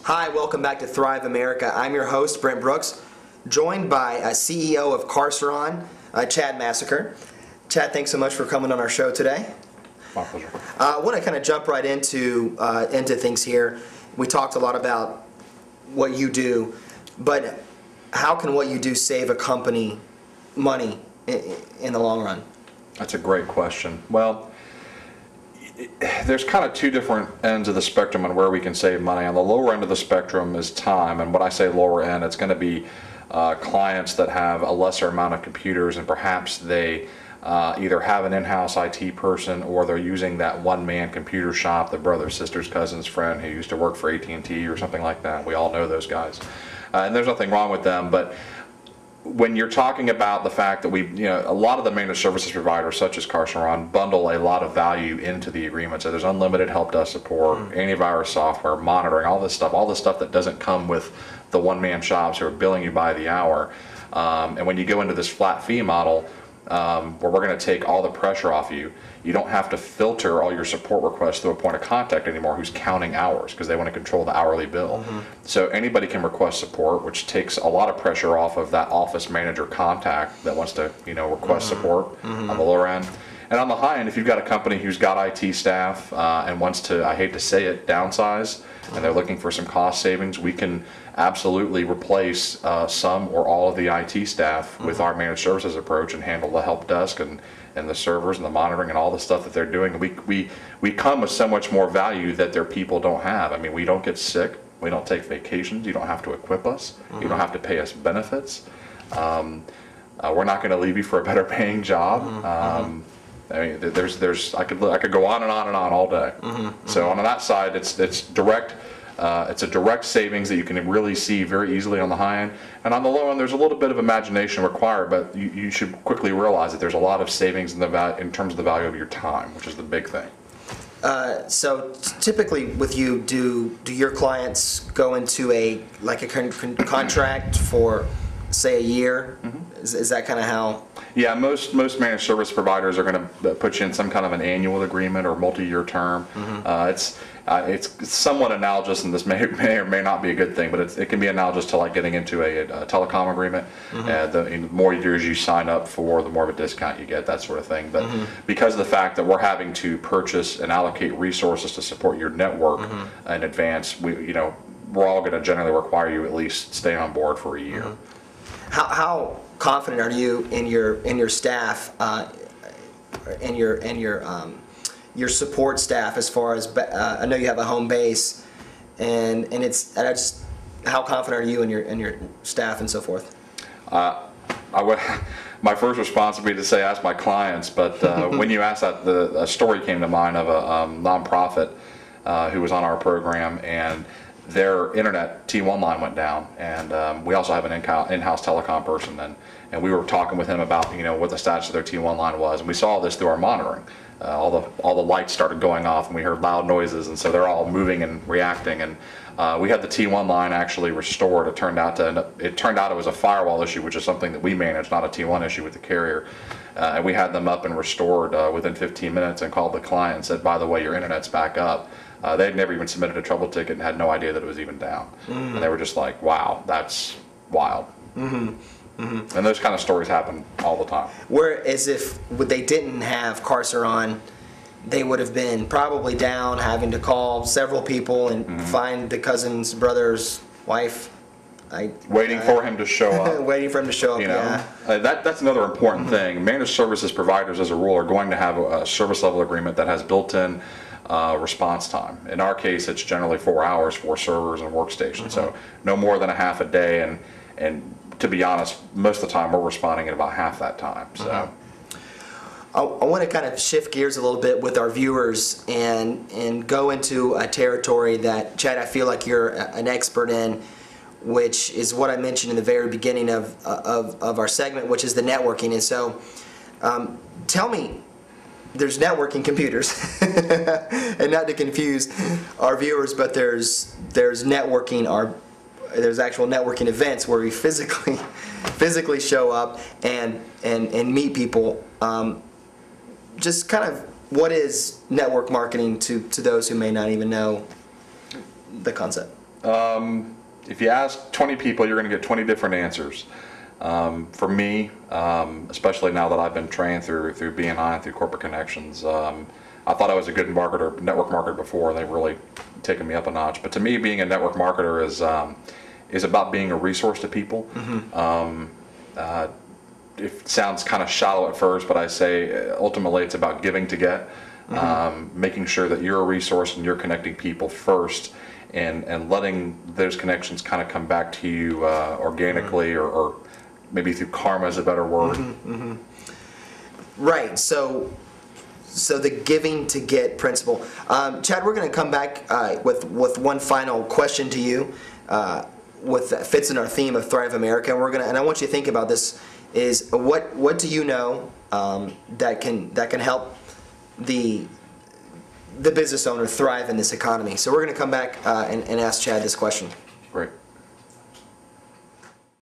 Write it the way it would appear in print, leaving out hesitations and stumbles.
Hi, welcome back to Thrive America. I'm your host, Brent Brooks, joined by CEO of Carceron, Chad Massaker. Chad, thanks so much for coming on our show today. My pleasure. I want to kind of jump right into things here. We talked a lot about what you do, but how can what you do save a company money in the long run? That's a great question. Well, there's kind of two different ends of the spectrum on where we can save money. On the lower end of the spectrum is time, and when I say lower end, it's going to be clients that have a lesser amount of computers, and perhaps they either have an in-house IT person, or they're using that one-man computer shop, the brother, sister's, cousin's friend who used to work for AT&T or something like that. We all know those guys, and there's nothing wrong with them. But when you're talking about the fact that a lot of the managed services providers, such as Carceron, bundle a lot of value into the agreement. So there's unlimited help desk support, antivirus software, monitoring, all this stuff that doesn't come with the one-man shops who are billing you by the hour. And when you go into this flat fee model, where we're going to take all the pressure off you, you don't have to filter all your support requests through a point of contact anymore who's counting hours, because they want to control the hourly bill. So anybody can request support, which takes a lot of pressure off of that office manager contact that wants to request support on the lower end. And on the high end, if you've got a company who's got IT staff and wants to, I hate to say it, downsize, and they're looking for some cost savings, we can absolutely replace some or all of the IT staff with our managed services approach and handle the help desk and the servers and the monitoring and all the stuff that they're doing. We come with so much more value that their people don't have. I mean, we don't get sick, we don't take vacations, you don't have to equip us, you don't have to pay us benefits. We're not going to leave you for a better paying job. I mean, I could go on and on and on all day. So on that side, it's direct. It's a direct savings that you can really see very easily on the high end. And on the low end, there's a little bit of imagination required, but you should quickly realize that there's a lot of savings in terms of the value of your time, which is the big thing. So typically with you, do your clients go into a contract for, say, a year? Is that kind of how? Yeah, most managed service providers are going to put you in some kind of an annual agreement or multi-year term. It's somewhat analogous, and this may or may not be a good thing, but it can be analogous to like getting into a telecom agreement. The more years you sign up for, the more of a discount you get, that sort of thing. But because of the fact that we're having to purchase and allocate resources to support your network in advance, we're all going to generally require you at least stay on board for a year. How confident are you in your staff and your support staff, as far as I know you have a home base, and how confident are you in your staff and so forth? My first response would be to say ask my clients, but when you asked that, a story came to mind of a nonprofit who was on our program, and their internet T1 line went down, and we also have an in-house telecom person, and we were talking with him about what the status of their T1 line was, and we saw this through our monitoring. All the lights started going off, and we heard loud noises, and so they're all moving and reacting, and we had the T1 line actually restored. It turned out it was a firewall issue, which is something that we manage, not a T1 issue with the carrier. And we had them up and restored within 15 minutes, and called the client and said, by the way, your internet's back up. They had never even submitted a trouble ticket and had no idea that it was even down. And they were just like, wow, that's wild. And those kind of stories happen all the time. Whereas if they didn't have Carceron, they would have been probably down, having to call several people and find the cousin's brother's wife. Waiting for him to show up. Waiting for him to show up, yeah. That's another important thing. Managed services providers, as a rule, are going to have a service level agreement that has built-in response time. In our case, it's generally 4 hours for servers and workstations, so no more than a half a day, and to be honest, most of the time we're responding in about half that time. So I want to kind of shift gears a little bit with our viewers and go into a territory that, Chad, I feel like you're an expert in, which is what I mentioned in the very beginning of our segment, which is the networking. And so tell me, there's networking computers, and not to confuse our viewers, but there's networking, there's actual networking events where we physically show up and meet people. Just kind of, what is network marketing to those who may not even know the concept? If you ask 20 people, you're going to get 20 different answers. For me, especially now that I've been trained through BNI and through corporate connections, I thought I was a good marketer, network marketer before, and they've really taken me up a notch. But to me, being a network marketer is about being a resource to people. It sounds kind of shallow at first, but I say ultimately it's about giving to get, making sure that you're a resource and you're connecting people first, and letting those connections kind of come back to you organically, or maybe through karma is a better word. Right. So the giving to get principle. Chad, we're going to come back with one final question to you, that fits in our theme of Thrive America. And I want you to think about this: is what do you know that can help the business owner thrive in this economy? So we're going to come back and ask Chad this question. Great.